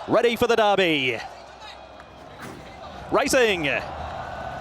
ready for the Derby. Racing.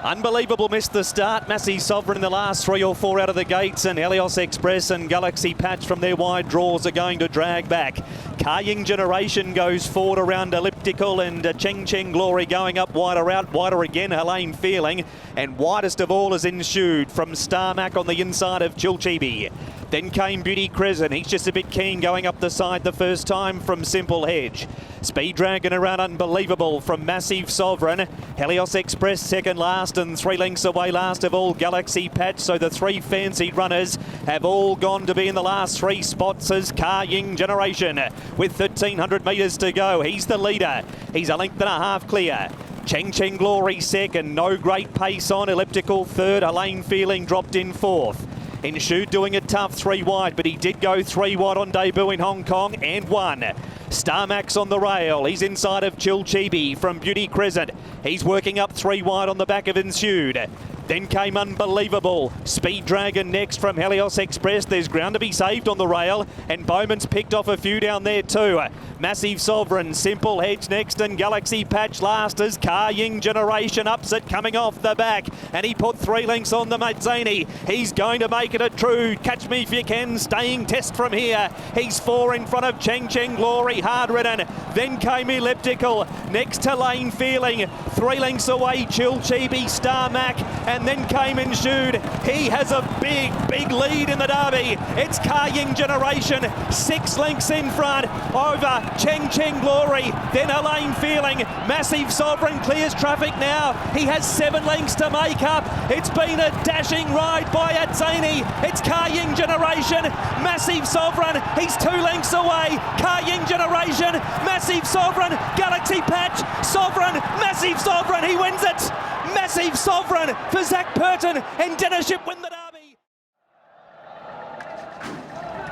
Unbelievable missed the start. Massey Sovereign in the last 3 or 4 out of the gates, and Helios Express and Galaxy Patch from their wide draws are going to drag back. Kaying Generation goes forward around Elliptical, and Cheng Cheng Glory going up wider out, wider again, Helene Feeling, and widest of all is Ensued from Starmac on the inside of Chilchibi. Then came Beauty Crescent. He's just a bit keen going up the side the first time from Simple Hedge. Speed Dragon around Unbelievable from Massive Sovereign. Helios Express second last, and 3 lengths away last of all Galaxy Patch. So the 3 fancied runners have all gone to be in the last 3 spots as Kaying Generation with 1,300 metres to go. He's the leader. He's a length and a half clear. Cheng Cheng Glory second. No great pace on. Elliptical third. Helene Feeling dropped in fourth. Ensued doing it tough 3 wide, but he did go 3 wide on debut in Hong Kong and won. Starmax on the rail. He's inside of Chilchibi from Beauty Crescent. He's working up 3 wide on the back of Ensued. Then came Unbelievable. Speed Dragon next from Helios Express. There's ground to be saved on the rail, and Bowman's picked off a few down there too. Massive Sovereign, Simple Hedge next, and Galaxy Patch last as Kaying Generation ups it coming off the back, and he put 3 lengths on the Mazzini. He's going to make it a true Catch Me If You Can staying test from here. He's 4 in front of Cheng Cheng Glory, hard ridden. Then came Elliptical next to Lane Feeling, 3 lengths away Chilchibi, Starmac, and then came Ensued. He has a big lead in the Derby. It's Kaying Generation, 6 lengths in front over Cheng Cheng Glory, then Helene Feeling. Massive Sovereign clears traffic now. He has 7 lengths to make up. It's been a dashing ride by Atzani. It's Kaying Generation, Massive Sovereign. He's 2 lengths away. Kaying Generation, Massive Sovereign, Galaxy Patch, Sovereign, Massive Sovereign. He wins it. Massive Sovereign for Zach Purton, and Dennership win the Derby.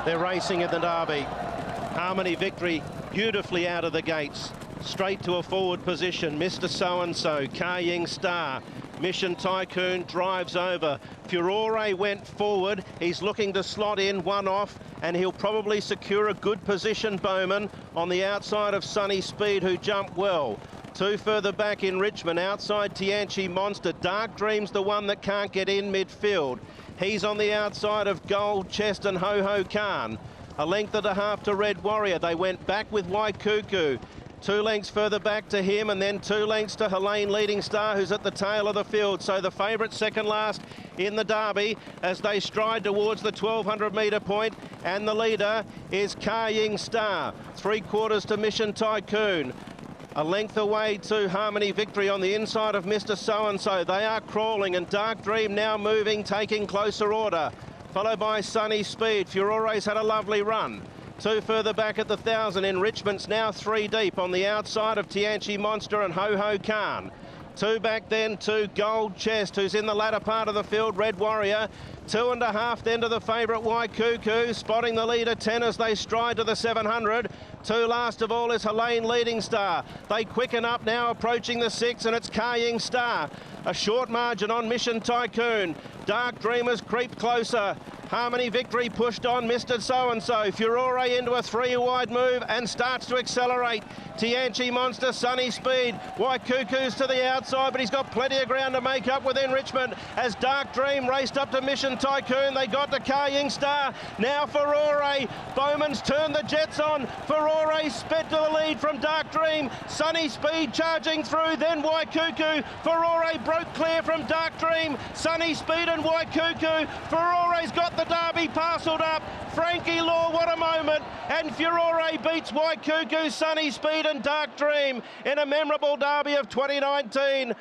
They're racing at the Derby. Harmony Victory beautifully out of the gates. Straight to a forward position. Mr. So-and-so, Kaying Star. Mission Tycoon drives over. Furore went forward. He's looking to slot in 1 off, and he'll probably secure a good position, Bowman, on the outside of Sunny Speed, who jumped well. 2 further back in Richmond, outside Tianchi Monster. Dark Dream's the one that can't get in midfield. He's on the outside of Gold Chest and Ho Ho Khan. A length and a half to Red Warrior. They went back with White Cuckoo. 2 lengths further back to him, and then 2 lengths to Helene Leading Star, who's at the tail of the field. So the favourite second last in the Derby as they stride towards the 1,200 metre point, and the leader is Kaying Star. 3/4 to Mission Tycoon. A length away to Harmony Victory on the inside of Mr. So-and-so. They are crawling, and Dark Dream now moving, taking closer order. Followed by Sunny Speed. Furore's had a lovely run. 2 further back at the 1,000 in Richmond's now 3 deep on the outside of Tianchi Monster and Ho Ho Khan. 2 back then to Gold Chest, who's in the latter part of the field, Red Warrior. 2.5 then to the favourite White Cuckoo, spotting the leader 10 as they stride to the 700. 2 last of all is Helene Leading Star. They quicken up now, approaching the 6, and it's Kaying Star. A short margin on Mission Tycoon. Dark Dreamers creep closer. Harmony Victory pushed on Mr. So-and-so. Furore into a 3 wide move and starts to accelerate. Tianchi Monster, Sunny Speed. White Cuckoo's to the outside, but he's got plenty of ground to make up within Richmond. As Dark Dream raced up to Mission Tycoon, they got to Kaying Star. Now Furore. Bowman's turned the jets on. Furore sped to the lead from Dark Dream. Sunny Speed charging through, then White Cuckoo. Furore broke clear from Dark Dream. Sunny Speed and White Cuckoo. Furore's got the Derby parcelled up. Frankie Law, what a moment. And Furore beats White Cuckoo, Sunny Speed and Dark Dream in a memorable Derby of 2019.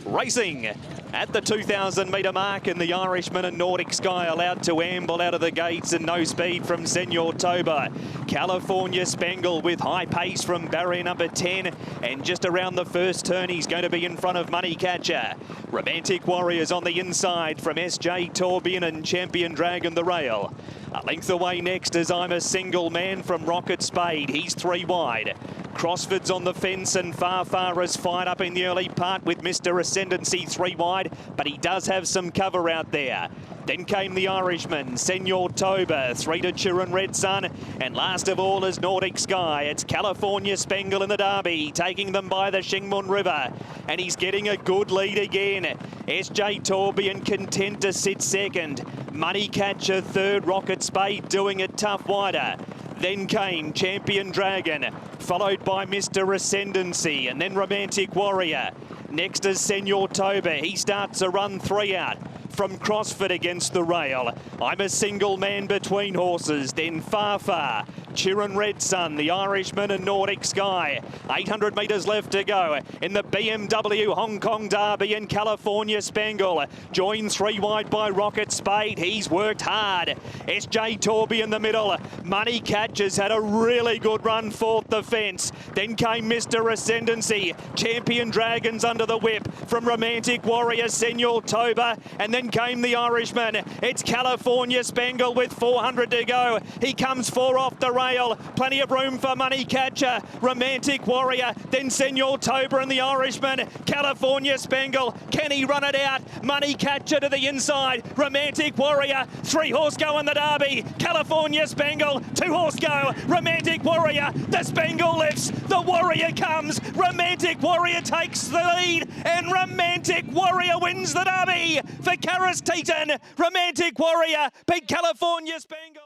Racing at the 2,000 metre mark, and the Irishman and Nordic Sky allowed to amble out of the gates, and no speed from Senor Toba. California Spangle with high pace from barrier number 10, and just around the first turn he's going to be in front of Money Catcher. Romantic Warriors on the inside from SJ Torbian and Champion Dragon the Rail. A length away next is I'm a Single Man from Rocket Spade. He's 3 wide. Crossford's on the fence, and Far is fired up in the early part with Mr. Ascendancy 3 wide, but he does have some cover out there. Then came the Irishman, Senor Toba, 3 to Chiron Red Sun, and last of all is Nordic Sky. It's California Spangle in the Derby, taking them by the Shingmun River, and he's getting a good lead again. SJ Torbian content to sit second. Money Catcher third, Rocket Spade doing it tough wider. Then came Champion Dragon, followed by Mr. Ascendancy, and then Romantic Warrior. Next is Senor Toba. He starts a run 3 out from CrossFit against the rail. I'm a single man between horses. Then Far, Chiron Red Sun, the Irishman and Nordic Sky. 800 metres left to go in the BMW Hong Kong Derby in California Spangle. Joined 3 wide by Rocket Spade. He's worked hard. SJ Torby in the middle. Money Catcher's had a really good run fourth the fence. Then came Mr. Ascendancy. Champion Dragons under the whip from Romantic Warrior, Senor Toba, and then came the Irishman. It's California Spangle with 400 to go. He comes 4 off the rail. Plenty of room for Money Catcher. Romantic Warrior, then Senor Toba and the Irishman. California Spangle, can he run it out? Money Catcher to the inside. Romantic Warrior, 3 horse go in the Derby. California Spangle, 2 horse go. Romantic Warrior, the Spangle lifts. The Warrior comes. Romantic Warrior takes the lead, and Romantic Warrior wins the Derby for Karis Teton. Romantic Warrior beat California Spangle.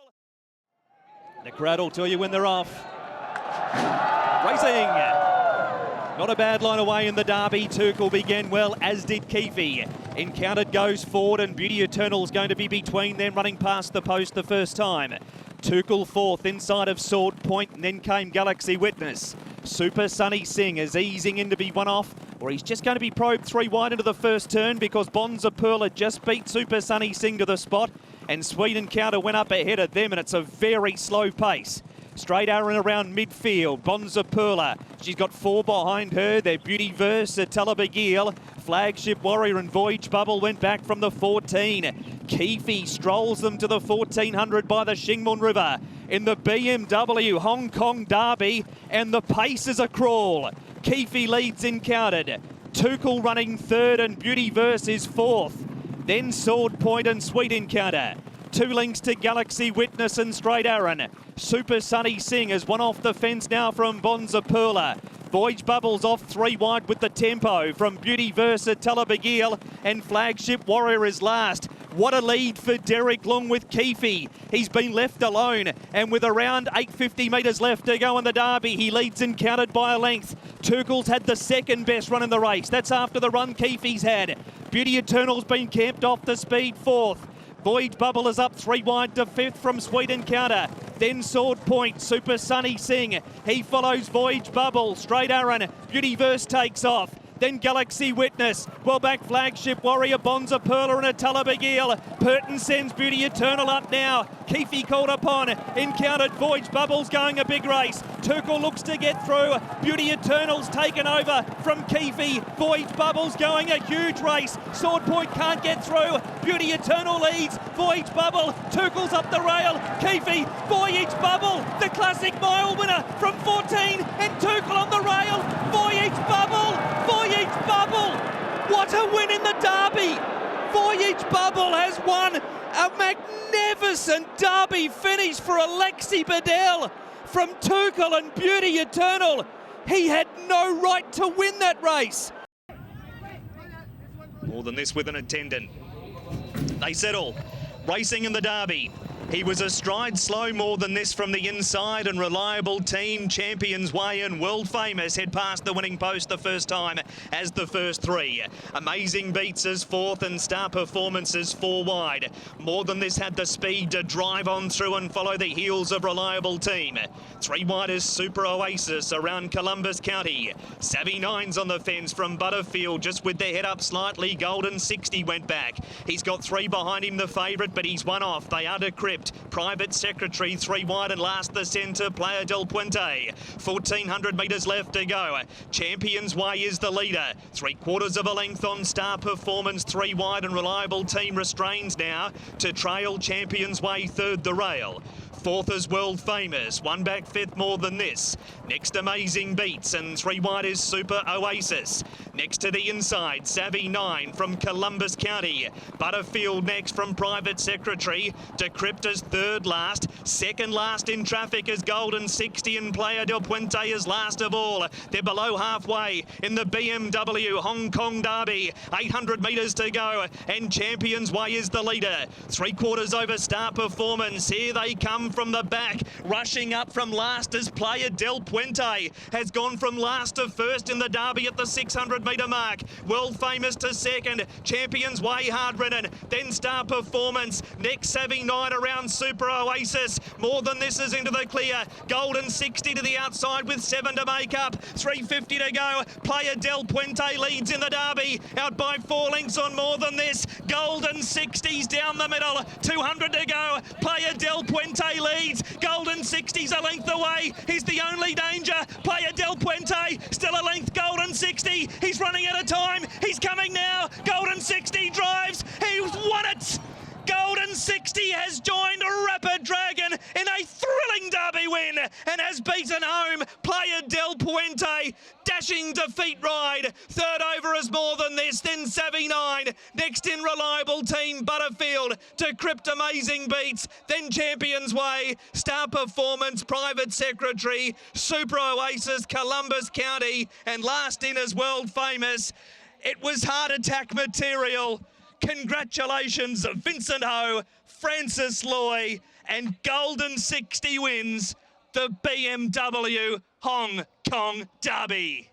The crowd will tell you when they're off. Racing. Not a bad line away in the Derby. Turkle began well, as did Keefe. Encountered goes forward, and Beauty Eternal's going to be between them, running past the post the first time. Turkle fourth inside of Sword Point, and then came Galaxy Witness. Super Sunny Singh is easing in to be one off, or he's just going to be probed 3 wide into the first turn because Bonza Perla just beat Super Sunny Singh to the spot, and Sweet Encounter went up ahead of them, and it's a very slow pace. Straight Aaron around midfield, Bonza Perla. She's got 4 behind her. They're Beauty Verse, Talabagil, Flagship Warrior and Voyage Bubble went back from the 14. Keefe strolls them to the 1400 by the Shingmun River in the BMW Hong Kong Derby, and the pace is a crawl. Keefe leads Encountered. Tuchel running third, and Beauty Verse is fourth. Then Sword Point and Sweet Encounter. 2 links to Galaxy Witness and Straight Aaron. Super Sunny Singh is one off the fence now from Bonza Perla. Voyage Bubble's off 3 wide with the tempo from Beauty Verse at Talabagil, and Flagship Warrior is last. What a lead for Derek Long with Keefe. He's been left alone, and with around 850 metres left to go in the Derby, he leads Encountered by a length. Turkle's had the second best run in the race. That's after the run Keefe's had. Beauty Eternal's been camped off the speed fourth. Voyage Bubble is up 3 wide to fifth from Sweet Encounter. Then Sword Point, Super Sunny Singh. He follows Voyage Bubble. Straight Aaron, Beauty Verse takes off. Then Galaxy Witness. Well back Flagship Warrior, Bonza Perla and a Talabagil. Purton sends Beauty Eternal up now. Keefe called upon. Encountered. Voyage Bubble's going a big race. Turkle looks to get through. Beauty Eternal's taken over from Keefe. Voyage Bubble's going a huge race. Sword Point can't get through. Beauty Eternal leads. Voyage Bubble. Turkle's up the rail. Keefe. Voyage Bubble. The classic mile winner from 14. And Turkle on the rail. Voyage Bubble. Voyage Bubble. What a win in the Derby. Voyage Bubble has won a magnificent Derby finish for Alexi Bedell from Tuchel and Beauty Eternal. He had no right to win that race. More than this with an attendant. They settle. Racing in the Derby. He was a stride slow more than this from the inside, and Reliable Team, Champions Way and World Famous head past the winning post the first time as the first 3. Amazing Beats as fourth, and Star Performances 4 wide. More than this had the speed to drive on through and follow the heels of Reliable Team. 3 wide is Super Oasis around Columbus County. Savvy Nines on the fence from Butterfield, just with their head up slightly. Golden 60 went back. He's got 3 behind him, the favourite, but he's one off. They are decrypt. Private Secretary 3 wide, and last the centre, Playa del Puente. 1400 metres left to go. Champions Way is the leader. 3/4 of a length on Star Performance 3 wide, and Reliable Team restrains now to trail Champions Way third the rail. Fourth is World Famous, one back fifth More Than This. Next, Amazing Beats, and three wide is Super Oasis. Next to the inside, Savvy 9 from Columbus County. Butterfield next from Private Secretary. Decrypta's third last. Second last in traffic is Golden 60, and Playa del Puente is last of all. They're below halfway in the BMW Hong Kong Derby. 800 metres to go, and Champions Way is the leader. 3/4 over Star Performance. Here they come from the back. Rushing up from last as Playa del Puente has gone from last to first in the Derby at the 600 metre mark. World Famous to second. Champions Way hard ridden. Then Star Performance. Next Savvy 9 around Super Oasis. More Than This is into the clear. Golden 60 to the outside with 7 to make up. 3:50 to go. Playa del Puente leads in the Derby. Out by 4 lengths on More Than This. Golden 60's down the middle. 200 to go. Playa del Puente leads. Golden 60's a length away. He's the only danger. Playa del Puente still a length. Golden 60. He's running out of time. He's coming now. Golden 60 drives. He's won it. Golden 60 has joined Rapid Dragon in a thrilling Derby win and has beaten home Playa del Puente. Dashing defeat ride. Third over is More Than This, then Savvy 9. Next in Reliable Team, Butterfield. Decrypt Amazing Beats, then Champions Way. Star Performance, Private Secretary. Super Oasis, Columbus County. And last in is World Famous. It was heart attack material. Congratulations, Vincent Ho, Francis Loy, and Golden 60 wins the BMW Hong Kong Derby.